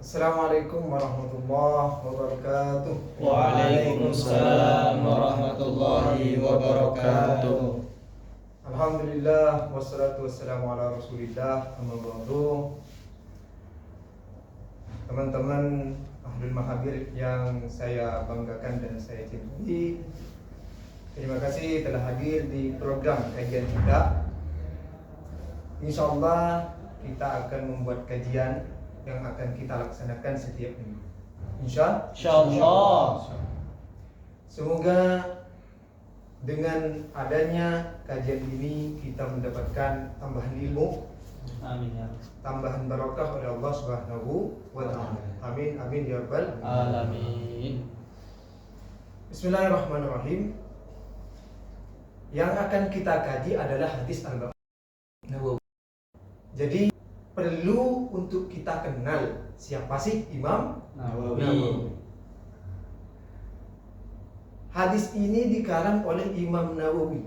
Assalamualaikum warahmatullahi wabarakatuh. Waalaikumsalam warahmatullahi wabarakatuh. Alhamdulillah wassalatu wassalamu ala Rasulillah. Amma ba'du. Teman-teman Ahlul Mahabir yang saya banggakan dan saya cintai, terima kasih telah hadir di program kajian kita. Insyaallah kita akan membuat kajian yang akan kita laksanakan setiap minggu. Insyaallah. Semoga dengan adanya kajian ini kita mendapatkan tambahan ilmu, Amin ya tambahan barakah oleh Allah Subhanahu wa taala. Amin amin ya rabbal alamin. Bismillahirrahmanirrahim. Yang akan kita kaji adalah hadis Arba'in Nawawi. Jadi perlu untuk kita kenal siapa sih Imam Nawawi. Hadis ini dikarang oleh Imam Nawawi.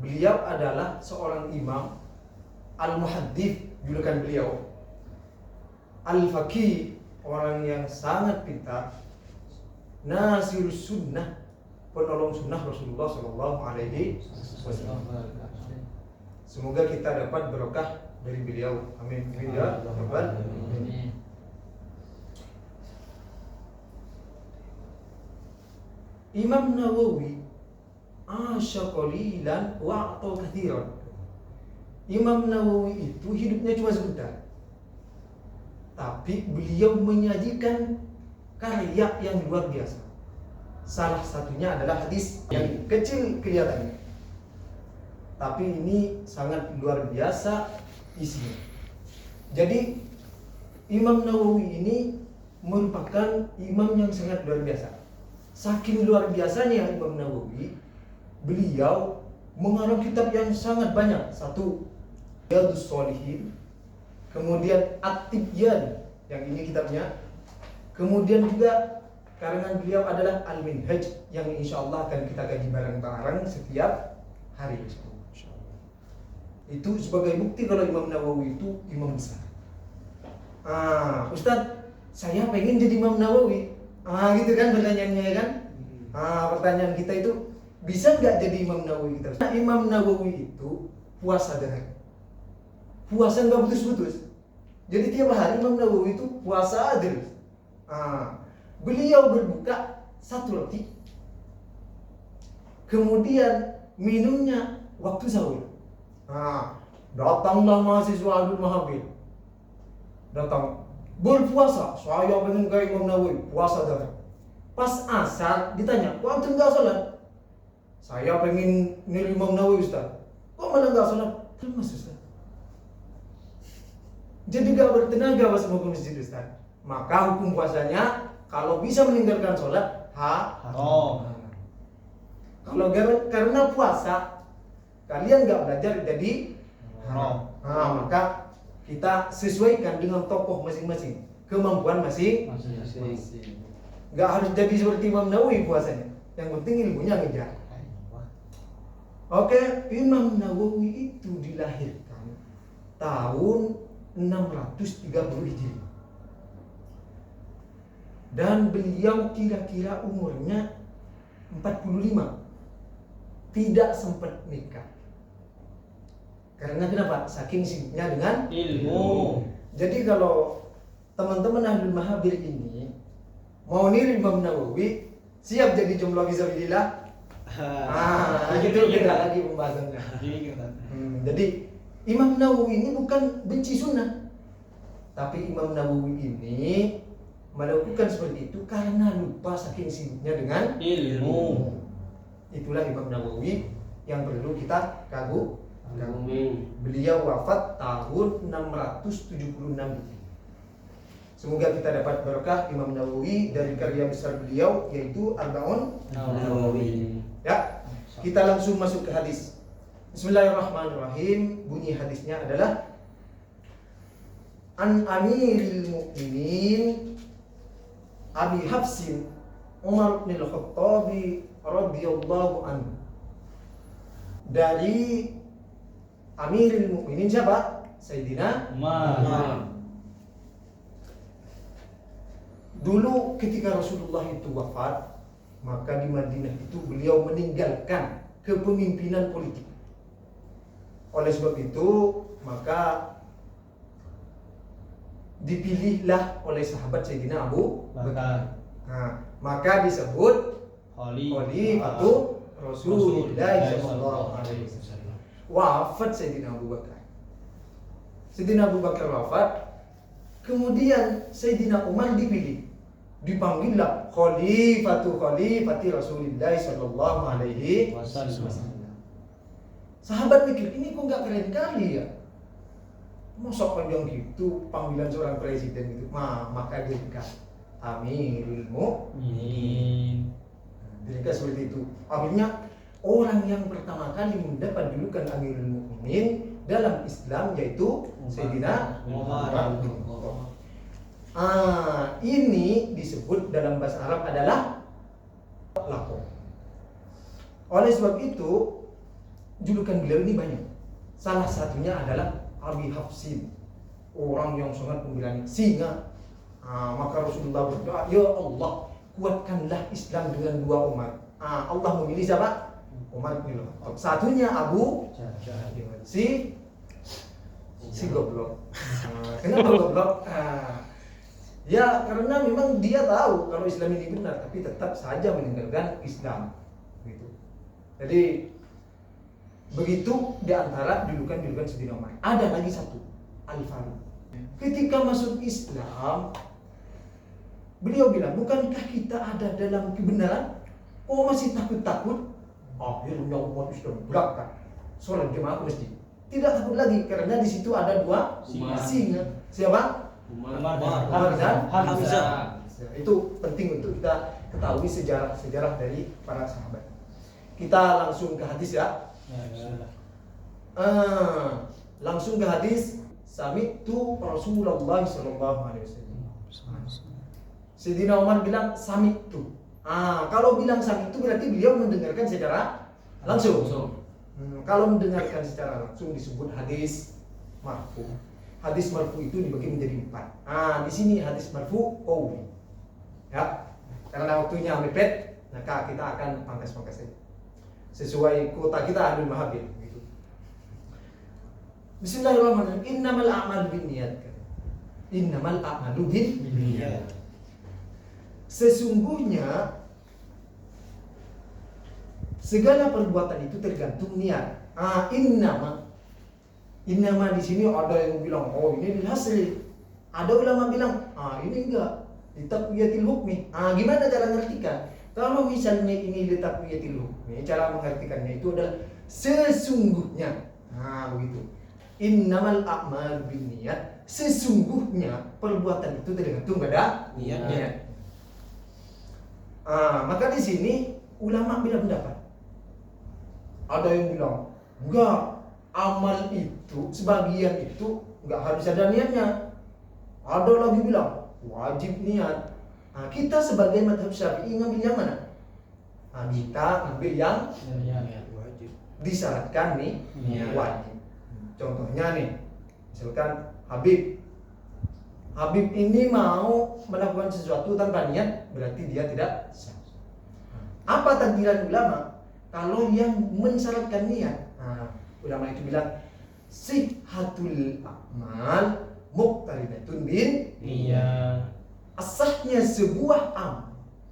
Beliau adalah seorang imam al-muhaddits, julukan beliau al-faqih, orang yang sangat pintar, nasirus sunnah, penolong sunnah Rasulullah Shallallahu Alaihi Wasallam. Semoga kita dapat berkah dari beliau. Amin. Amin ya rabbal alamin. Imam Nawawi asya qalilan wa a'ta katsiran. Imam Nawawi itu hidupnya cuma sebentar, tapi beliau menyajikan karya yang luar biasa. Salah satunya adalah hadis yang kecil kelihatannya, tapi ini sangat luar biasa isinya. Jadi Imam Nawawi ini merupakan imam yang sangat luar biasa. Saking luar biasanya Imam Nawawi, beliau mengarang kitab yang sangat banyak. Satu, Riyadhus Shalihin, kemudian At-Tibyan, yang ini kitabnya. Kemudian juga karangan beliau adalah Al-Minhaj, yang insyaallah akan kita kaji bareng-bareng setiap hari. Itu sebagai bukti kalau Imam Nawawi itu imam besar. Ustadz, saya pengen jadi Imam Nawawi. Gitu kan pertanyaannya kan? Pertanyaan kita itu, bisa nggak jadi Imam Nawawi kita? Imam Nawawi itu puasa dahar. Puasa nggak putus-putus. Jadi tiap hari Imam Nawawi itu puasa terus. Beliau berbuka satu roti, kemudian minumnya waktu sahur. Datanglah mahasiswa Ahlul Mahabir, datang berpuasa. Saya pengen kayak Imam Nawawi, puasa dahar. Pas asar ditanya, kok antum nggak sholat? Saya pengen niru Imam Nawawi, Ustaz. Kok malah nggak sholat? Lemas, Ustaz. Jadi gak bertenaga pas mau ke masjid, Ustaz. Maka hukum puasanya, kalau bisa meninggalkan sholat, Kalau karena puasa kalian gak belajar jadi maka kita sesuaikan dengan tokoh masing-masing, kemampuan masing-masing. Gak harus jadi seperti Imam Nawawi puasanya. Yang penting ilmunya ngejar. Oke, Imam Nawawi itu dilahirkan tahun 630 Hijriah. Dan beliau kira-kira umurnya 45. Tidak sempat nikah. Karena kenapa? Saking sibuknya dengan ilmu. Jadi kalau teman-teman Ahlul Mahabir ini mau niru Imam Nawawi, siap jadi jomblo fisabilillah. Gitu kita lagi pembahasannya. Jadi Imam Nawawi ini bukan benci sunnah, tapi Imam Nawawi ini melakukan seperti itu karena lupa saking sibuknya dengan ilmu. Itulah Imam Nawawi yang perlu kita kagumi. Beliau wafat tahun 676 Hijriah. Semoga kita dapat berkah Imam Nawawi dari karya besar beliau, yaitu Arba'in Nawawi. Ya, kita langsung masuk ke hadis. Bismillahirrahmanirrahim. Bunyi hadisnya adalah An Amiril Mu'minin Abi Hafsin Umar bin Al-Khattab radhiyallahu anhu. Dari Amiril Mu'minin siapa? Sayyidina Umar. Dulu ketika Rasulullah itu wafat, maka di Madinah itu beliau meninggalkan kepemimpinan politik. Oleh sebab itu, maka dipilihlah oleh sahabat Sayyidina Abu Bakar. Nah, maka disebut Khalifatu Rasulullah sallallahu alaihi wasallam. Wafat Sayyidina Abu Bakar. Sayyidina Abu Bakar wafat, kemudian Sayyidina Umar dipilih. Dipanggillah Khalifati Rasulullah sallallahu alaihi wasallam. Sahabat mikir, ini kok nggak keren kali ya? Masa panjang gitu panggilan seorang presiden itu. Maka dia dikasih Amirul Mukminin. Jadi seperti itu. Akhirnya orang yang pertama kali mendapat julukan Amirul Mukminin dalam Islam yaitu Sayyidina Umar. Ini disebut dalam bahasa Arab adalah laqab. Oleh sebab itu julukan beliau ini banyak. Salah satunya adalah Abi Hafsin, orang yang sangat pemberani, singa. Maka Rasulullah berdoa, ya Allah, kuatkanlah Islam dengan dua Umar. Allah memilih siapa? Umar bin Khattab. Satunya Abu Jahal, si goblok. Kenapa goblok? Ya karena memang dia tahu kalau Islam ini benar, tapi tetap saja meninggalkan Islam. Gitu. Jadi begitu di antara julukan-julukan Sayyidina Umar. Ada lagi satu, Al-Faruq. Ketika masuk Islam, beliau bilang, bukankah kita ada dalam kebenaran? Oh masih takut-takut? Akhirnya umat Islam berangkat sholat jemaah ke masjid. Tidak takut lagi karena di situ ada dua singa. Siapa? Umar dan Hamzah. Itu penting untuk kita ketahui sejarah dari para sahabat. Kita langsung ke hadis ya. Langsung ke hadis. Sami'tu Rasulullah sallallahu alaihi wasallam. Sayyidina Umar bilang sami'tu. Kalau bilang sami'tu berarti beliau mendengarkan secara langsung. Kalau mendengarkan secara langsung disebut hadis marfu. Hadis marfu itu dibagi menjadi 4. Di sini hadis marfu qauli. Ya. Karena waktunya mepet, maka kita akan pangkas-pangkas saja. Sesuai kuota kita Ahlul Mahabir gitu. Bismillahirrahmanirrahim. Innamal a'malu binniyat. Innamal a'malu binniyat. Sesungguhnya segala perbuatan itu tergantung niat. Innama di sini ada yang bilang, oh ini dilhasri. Ada ulama bilang, ini enggak. Litaqwiyatil hukmi. Gimana cara mengartikan? Kalau misalnya ini litaqwiyatil hukmi, cara mengartikannya itu adalah sesungguhnya. Begitu. Innamal a'malu binniyat. Sesungguhnya perbuatan itu tergantung pada niat. Maka di sini ulama beda pendapat. Ada yang bilang, enggak, amal itu sebagian itu enggak harus ada niatnya. Ada lagi bilang wajib niat. Kita sebagai mazhab Syafi'i ngambil yang mana? Kita ngambil yang wajib. Disyaratkan nih wajib. Contohnya nih, misalkan Habib ini mau melakukan sesuatu tanpa niat, berarti dia tidak sah. Apa takdiran ulama? Kalau yang mensyaratkan niat, ulama itu bilang sihhatul a'mal muqtaridatun bin niyat. Asahnya sebuah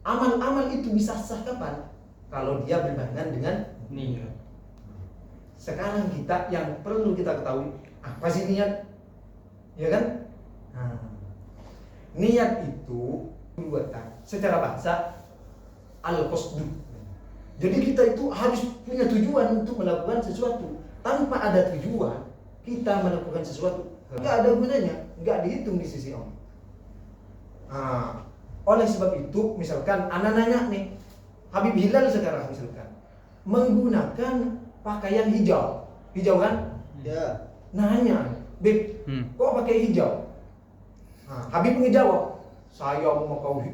amal itu bisa sah kapan? Kalau dia berbarengan dengan niat. Sekarang kita yang perlu kita ketahui, apa sih niat? Ya kan? Niat itu perbuatan secara bahasa al-qasdu. Jadi kita itu harus punya tujuan untuk melakukan sesuatu. Tanpa ada tujuan, kita melakukan sesuatu nggak ada gunanya, nggak dihitung di sisi Allah. Oleh sebab itu, misalkan anak nanya nih, Habib Hilal sekarang misalkan menggunakan pakaian hijau kan? Ya. Nanya, Beb, kok pakai hijau? Habib ngejawab, saya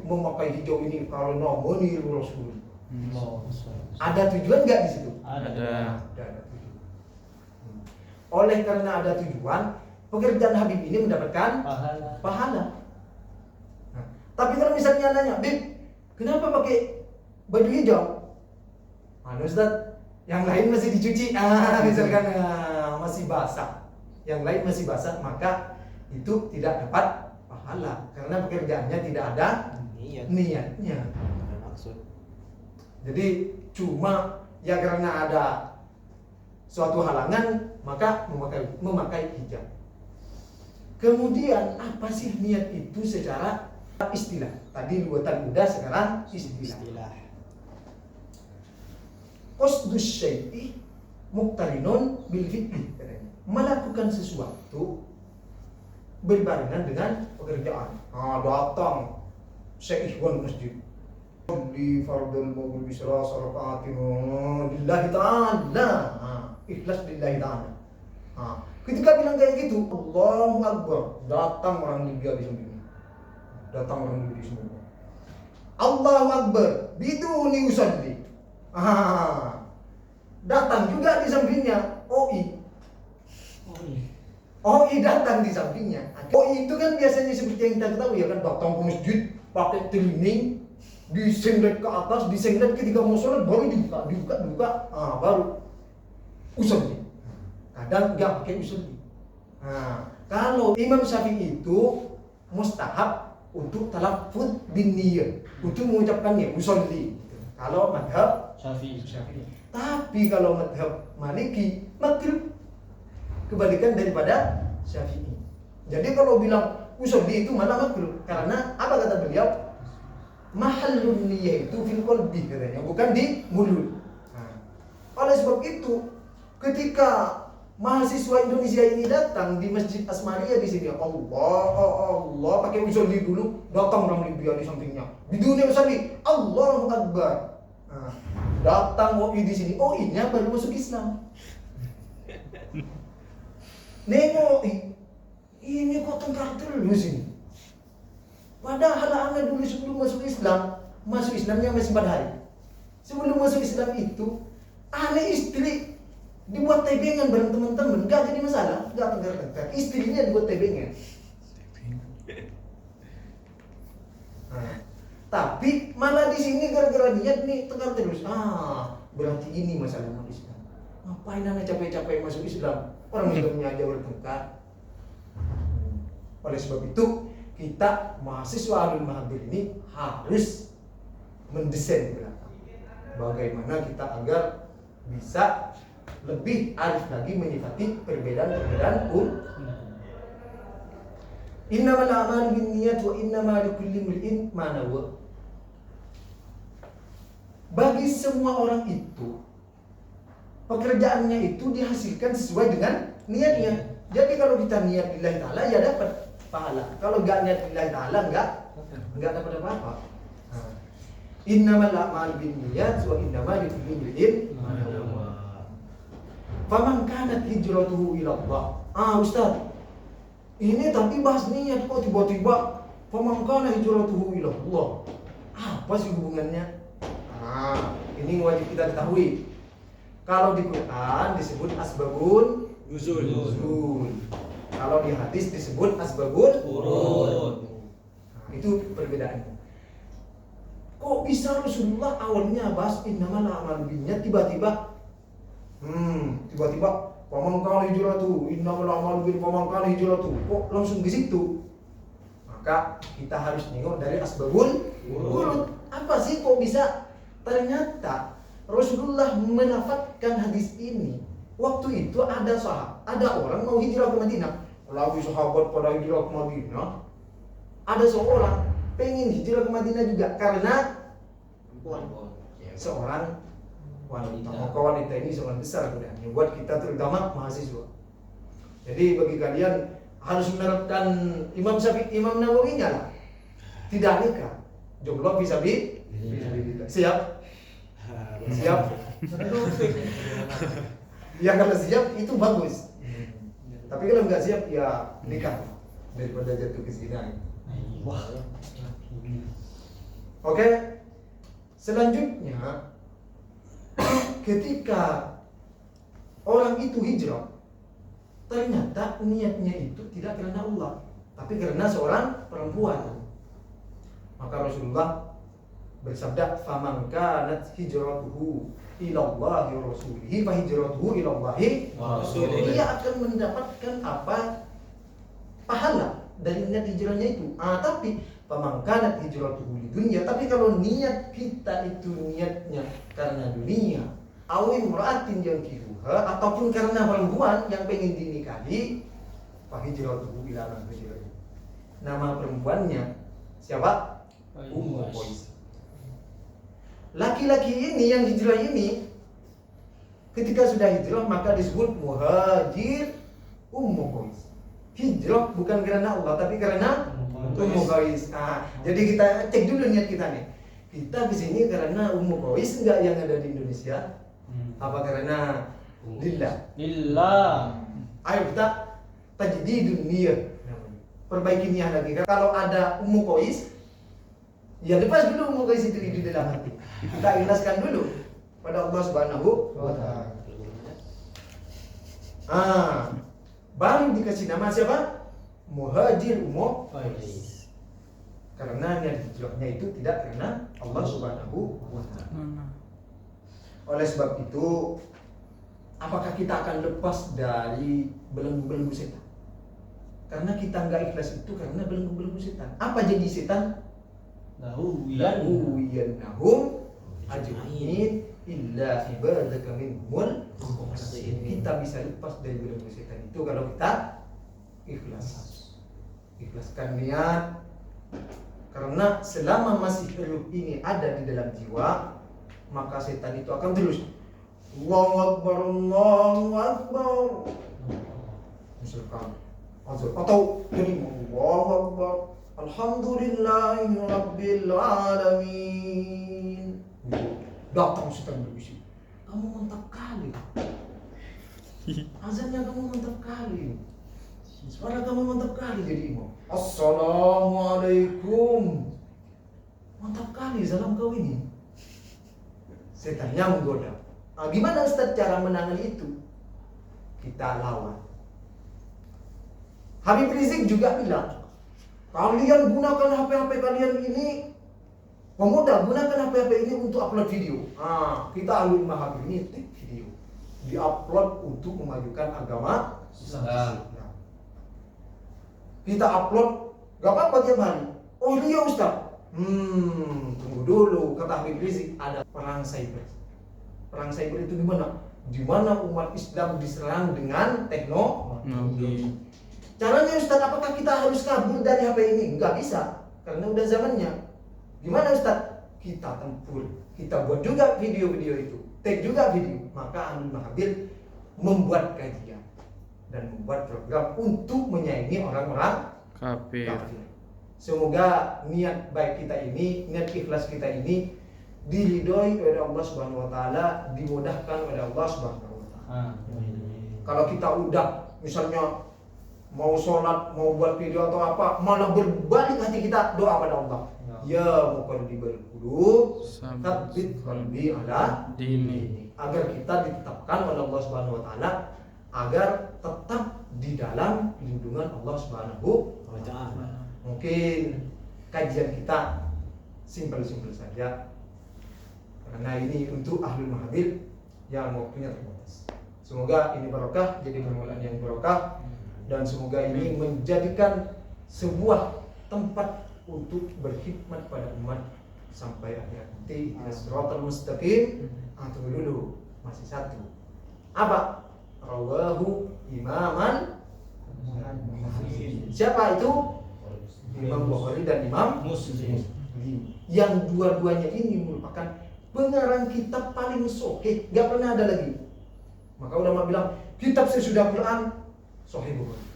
memakai hijau ini karena meniru Rasul. Ada tujuan nggak di situ? Ada. Ada tujuan. Oleh karena ada tujuan, pekerjaan Habib ini mendapatkan pahala. Tapi kalau misalnya nanya, Bib, kenapa pakai baju hijau? Ustaz, yang lain masih dicuci, misalkan masih basah, yang lain masih basah, maka itu tidak dapat pahala karena pekerjaannya tidak ada niatnya. Maksud. Jadi cuma ya karena ada suatu halangan maka memakai hijab. Kemudian apa sih niat itu secara istilah? Tadi luatan udah, sekarang istilah. Qasdus syai'i muqtarinun bil fi'li. Melakukan sesuatu berbarengan dengan pekerjaan. Datang seikhwan masjid di fardul maghrib isra salawaatin lillahi ta'ala. Ikhlas lillahi ta'ala. Ketika bilang kayak gitu, Allahu Akbar, datang orang Libya di sampingnya. Datang orang Libya di sampingnya. Allahu Akbar, biduni usalli. Datang juga di sampingnya OI datang di sampingnya. OI itu kan biasanya seperti yang kita ketahui ya kan, datang ke masjid pakai telining, disenglet ke atas, disenglet ketika mau sholat baru dibuka, baru usolli. Kadang nggak pakai usolli. Kalau Imam Syafi'i itu mustahab untuk talaffuz bin niyyah, untuk mengucapkannya usolli. Kalau madhab Syafi'i. Tapi kalau madhab Maliki makruh, kebalikan daripada Syafi'i. Jadi kalau bilang usolli itu malah makruh, karena apa kata beliau? Mahallun niyyah itu fil qalbi katanya, bukan di mulut. Oleh sebab itu, ketika mahasiswa Indonesia ini datang di Masjid Asmaria di sini, Allah pakai usolli dulu, datang orang Libya di sampingnya. Biduni usolli, Allahu Akbar. Datang OI di sini, OI-nya baru masuk Islam. Nengok, ini kok tengkar terus ini. Padahal anda dulu sebelum masuk Islamnya masih 4 hari. Sebelum masuk Islam itu, aneh istri dibuat tebengan bareng teman-teman, nggak jadi masalah, nggak tengkar-tengkar. Istrinya dibuat tebengan. Tapi malah di sini gara-gara niat nih tengkar terus. Berarti ini masalah umat Islam. Ngapain anak capek-capek masuk Islam? Orang Islamnya aja bertengkar. Oleh sebab itu, kita mahasiswa Ahlul Mahabir ini harus mendesain belakang. Bagaimana kita agar bisa lebih arif lagi menyifati perbedaan-perbedaan Innamal a'malu binniyat wa innamal likulli imri'in ma nawa. Bagi semua orang itu, pekerjaannya itu dihasilkan sesuai dengan niatnya. Jadi kalau kita niat lillahi ta'ala ya dapat pahala. Kalau enggak niat lillahi ta'ala enggak dapat apa-apa. Innamal a'malu binniyat wa innamal likulli imri'in ma nawa. Faman kanat hijratuhu ila Allah. Ustaz, ini tadi bahas niat kok tiba-tiba faman kana hijratuhu ila Allah. Apa sih hubungannya? Ini wajib kita ketahui. Kalau di Quran disebut asbabun nuzul. Kalau di hadis disebut asbabun urud. Itu perbedaannya. Kok bisa Rasulullah awalnya bahas innamal a'malu binniyat, tiba-tiba paman kana hijratuhu innamal a'malu binniyat, paman kana hijratuhu, kok langsung di situ? Maka kita harus nengok dari asbabun urud. Apa sih kok bisa? Ternyata Rasulullah melafadzkan hadis ini waktu itu ada orang mau hijrah ke Madinah. Lagi sahabat pada hijrah ke Madinah, ada seorang pengen hijrah ke Madinah juga karena seorang wanita. Maka wanita ini sangat besar godaannya buat kita, terutama mahasiswa. Jadi bagi kalian harus menerapkan Imam Nawawi-nya lah. Tidak nikah, jomblo bisa siap. Ya kalau siap itu bagus. Tapi kalau nggak siap ya nikah daripada jatuh ke zina. Oke. Selanjutnya, ketika orang itu hijrah, ternyata niatnya itu tidak karena Allah, tapi karena seorang perempuan. Maka Rasulullah bersabda, "Faman kanat hijratuhu ila Allahi wa rasulihi fa hijratuhu ila Allahi wa rasulihi." Dia akan mendapatkan apa? Pahala dari niat hijrahnya itu. Tapi faman kanat hijratuhu lidunya, tapi kalau niat kita itu niatnya karena dunia, awin mura'atin yankihuha, ataupun karena perempuan yang pengen dinikahi, fa hijratuhu ila man hajara. Nama perempuannya siapa? Ummu Qais. Laki-laki ini yang hijrah ini ketika sudah hijrah maka disebut muhajir Ummu Qais. Hijrah bukan karena Allah tapi karena Ummu Qais. Jadi kita cek dulu niat kita nih. Kita kesini karena Ummu Qais enggak yang ada di Indonesia? Apa karena lillah? Lillah. Ayo kita tajdidun niat. Perbaiki niat lagi. Kalau ada Ummu Qais, ya lepas dulu Ummu Qais itu di dalam hati. Kita ikhlaskan dulu pada Allah Subhanahu wa taala. Baru dikasih nama siapa? Muhajir Ummu Qais. Karena niat hijrahnya itu tidak karena Allah Subhanahu wa taala. Oleh sebab itu, apakah kita akan lepas dari belenggu-belenggu setan? Karena kita nggak ikhlas itu karena belenggu-belenggu setan. Apa jadi setan? Lahuyannahum ajma'in illa ibadaka minhumul mukhlasin. Kita bisa lepas dari belenggu setan itu kalau kita ikhlas. Ikhlaskan niat. Karena selama masih ruh ini ada di dalam jiwa, maka setan itu akan terus Allahu Akbar, Allahu Akbar. Misalkan atau jadi Allahu Akbar, Alhamdulillahi Rabbil Alamin. Datang setan berbisik, kamu mantap kali. Azannya kamu mantap kali. Suara kamu mantap kali jadi imam. Assalamualaikum. Mantap kali salam kau ini. Setannya menggoda. Gimana Ustaz cara menangani itu? Kita lawan. Habib Rizik juga bilang, kalian gunakan HP-HP kalian ini, pemuda gunakan HP-HP ini untuk upload video. Kita alumni Mahabir ini take video, diupload untuk memajukan agama Islam. Kita upload, gak apa-apa tiap hari. Oh iya Ustaz. Tunggu dulu, kata Habib Rizik, ada perang cyber. Perang cyber itu gimana? Di mana umat Islam diserang dengan teknologi. Caranya Ustaz, apakah kita harus kabur dari HP ini? Enggak bisa, karena udah zamannya. Gimana Ustaz? Kita tempur, kita buat juga video-video itu, take juga video. Maka Ahlul Mahabir membuat kajian dan membuat program untuk menyaingi orang-orang kafir. Semoga niat baik kita ini, niat ikhlas kita ini diridhoi oleh Allah Subhanahu wa taala, dimudahkan oleh Allah Subhanahu wa taala. Kalau kita udah misalnya mau sholat, mau buat video atau apa, malah berbalik hati kita doa pada Allah. Ya muqallibal qulub, tsabbit qalbi ala dini. Agar kita ditetapkan oleh Allah Subhanahu wa taala agar tetap di dalam lindungan Allah Subhanahu wa taala. Mungkin kajian kita simpel-simpel saja. Karena ini untuk Ahlul Mahabir yang waktunya terbatas. Semoga ini barokah, jadi permulaan yang barokah. Dan semoga ini menjadikan sebuah tempat untuk berkhidmat pada umat sampai akhir nanti. Siratal mustaqim. Tunggu dulu, masih satu. Apa? Rawahu imaman. Siapa itu? Imam Bukhari dan Imam Muslim. Yang dua-duanya ini merupakan pengarang kitab paling sahih, gak pernah ada lagi. Maka ulama bilang kitab sesudah Quran Sahih Bukhari.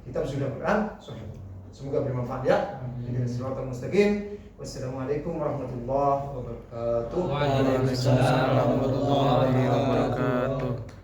Kitab sesudah Quran Sahih Bukhari. Semoga bermanfaat ya. Siratal mustaqim. Wassalamualaikum warahmatullahi wabarakatuh. Waalaikumsalam warahmatullahi wabarakatuh.